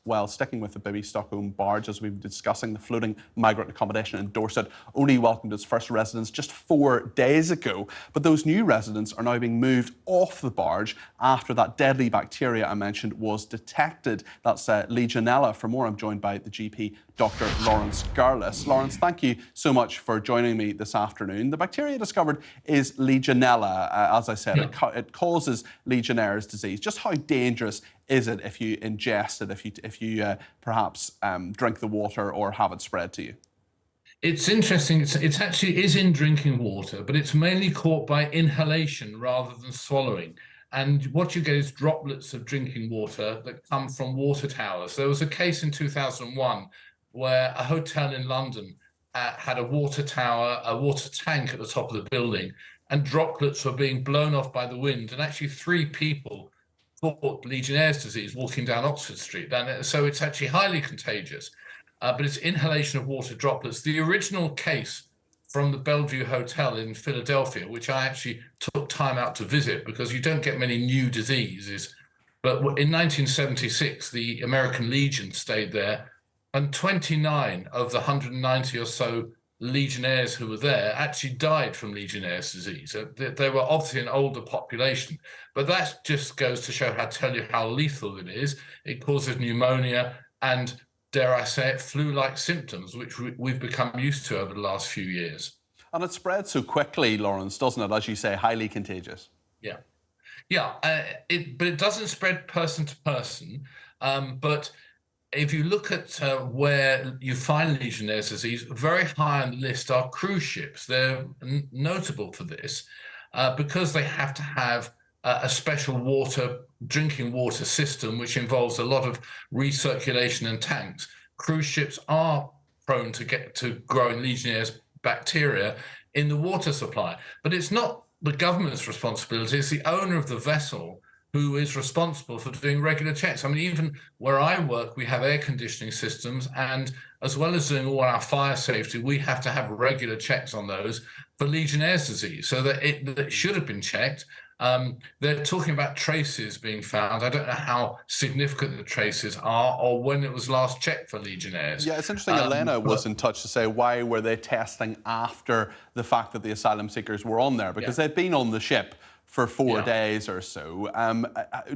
Well, sticking with the Bibby Stockholm Barge, as we've been discussing, the floating migrant accommodation in Dorset only welcomed its first residents just 4 days ago. But those new residents are now being moved off the barge after that deadly bacteria I mentioned was detected. That's Legionella. For more, I'm joined by the GP, Dr Laurence Gerli. Laurence, thank you so much for joining me this afternoon. The bacteria discovered is Legionella. As I said, it causes Legionnaire's disease. Just how dangerous is it if you ingest it, if you perhaps drink the water or have it spread to you? It's interesting. It actually is in drinking water, but it's mainly caught by inhalation rather than swallowing. And what you get is droplets of drinking water that come from water towers. There was a case in 2001 where a hotel in London had a water tower, a water tank at the top of the building, and droplets were being blown off by the wind. And actually 3 people caught Legionnaire's disease walking down Oxford Street. And so it's actually highly contagious, but it's inhalation of water droplets. The original case from the Bellevue Hotel in Philadelphia, which I actually took time out to visit because you don't get many new diseases. But in 1976, the American Legion stayed there, and 29 of the 190 or so Legionnaires who were there actually died from Legionnaire's disease. They were obviously an older population, but that just goes to tell you how lethal it is. It causes pneumonia and, dare I say it, flu-like symptoms, which we've become used to over the last few years. And it spreads so quickly, Laurence, doesn't it? As you say, highly contagious. Yeah. But it doesn't spread person to person. But if you look at where you find Legionnaire's disease, very high on the list are cruise ships. They're notable for this because they have to have a special drinking water system, which involves a lot of recirculation and tanks. Cruise ships are prone to growing Legionnaire's bacteria in the water supply. But it's not the government's responsibility, it's the owner of the vessel who is responsible for doing regular checks. I mean, even where I work, we have air conditioning systems, and as well as doing all our fire safety, we have to have regular checks on those for Legionnaire's disease, so that it should have been checked. They're talking about traces being found. I don't know how significant the traces are or when it was last checked for Legionnaire's. Yeah, it's interesting. Elena was in touch to say, why were they testing after the fact that the asylum seekers were on there? Because they'd been on the ship for 4 days or so.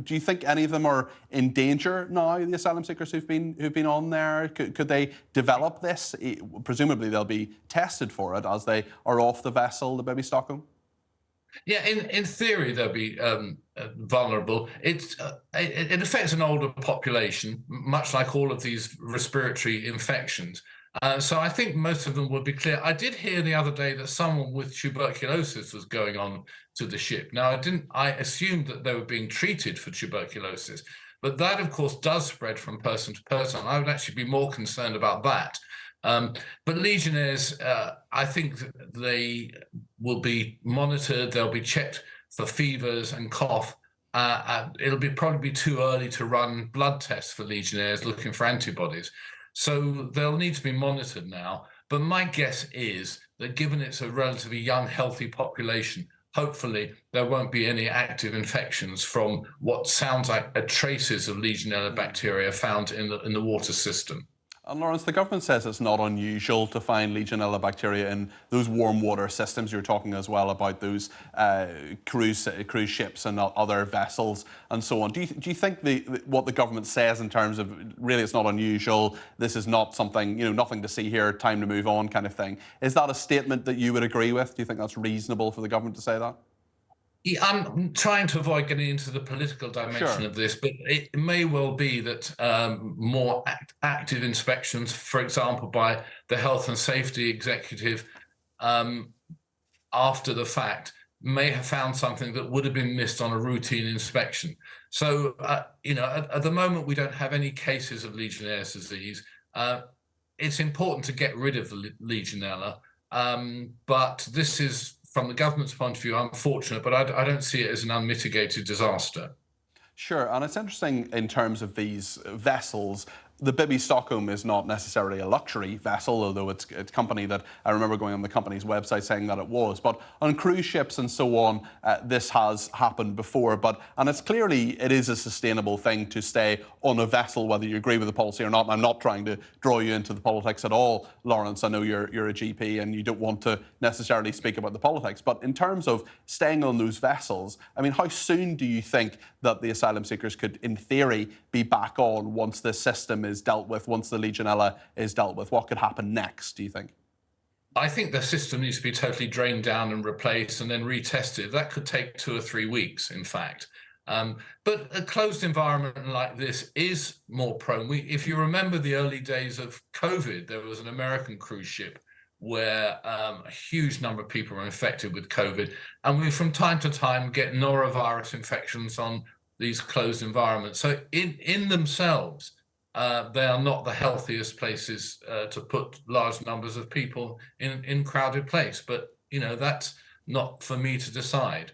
Do you think any of them are in danger now, the asylum seekers who've been on there? Could they develop this? Presumably they'll be tested for it as they are off the vessel, the Bibby Stockholm? Yeah, in theory they'll be vulnerable. It affects an older population, much like all of these respiratory infections. So I think most of them will be clear. I did hear the other day that someone with tuberculosis was going on to the ship. Now, I assumed that they were being treated for tuberculosis, but that, of course, does spread from person to person. I would actually be more concerned about that. But Legionnaires, I think they will be monitored. They'll be checked for fevers and cough. It'll probably be too early to run blood tests for Legionnaires looking for antibodies. So they'll need to be monitored now. But my guess is that given it's a relatively young, healthy population, hopefully there won't be any active infections from what sounds like traces of Legionella bacteria found in the water system. And Laurence, the government says it's not unusual to find Legionella bacteria in those warm water systems. You're talking as well about those cruise ships and other vessels and so on. Do you think what the government says in terms of really it's not unusual, this is not something, nothing to see here, time to move on kind of thing, is that a statement that you would agree with? Do you think that's reasonable for the government to say that? Yeah, I'm trying to avoid getting into the political dimension of this, but it may well be that more active inspections, for example, by the Health and Safety Executive after the fact, may have found something that would have been missed on a routine inspection. So, at the moment, we don't have any cases of Legionnaire's disease. It's important to get rid of the Legionella, but this is, from the government's point of view, unfortunate, but I don't see it as an unmitigated disaster. Sure, and it's interesting in terms of these vessels. the Bibby Stockholm is not necessarily a luxury vessel, although it's a company that I remember going on the company's website saying that it was. But on cruise ships and so on, this has happened before. And it's clearly, it is a sustainable thing to stay on a vessel, whether you agree with the policy or not. And I'm not trying to draw you into the politics at all, Laurence. I know you're a GP and you don't want to necessarily speak about the politics. But in terms of staying on those vessels, I mean, how soon do you think that the asylum seekers could, in theory, be back on once this system is dealt with, once the Legionella is dealt with? What could happen next, do you think? I think the system needs to be totally drained down and replaced and then retested. That could take 2 or 3 weeks, in fact. But a closed environment like this is more prone. If you remember the early days of COVID, there was an American cruise ship where a huge number of people were infected with COVID. And we, from time to time, get norovirus infections on these closed environments. So in themselves, they are not the healthiest places to put large numbers of people in crowded place. But, you know, that's not for me to decide.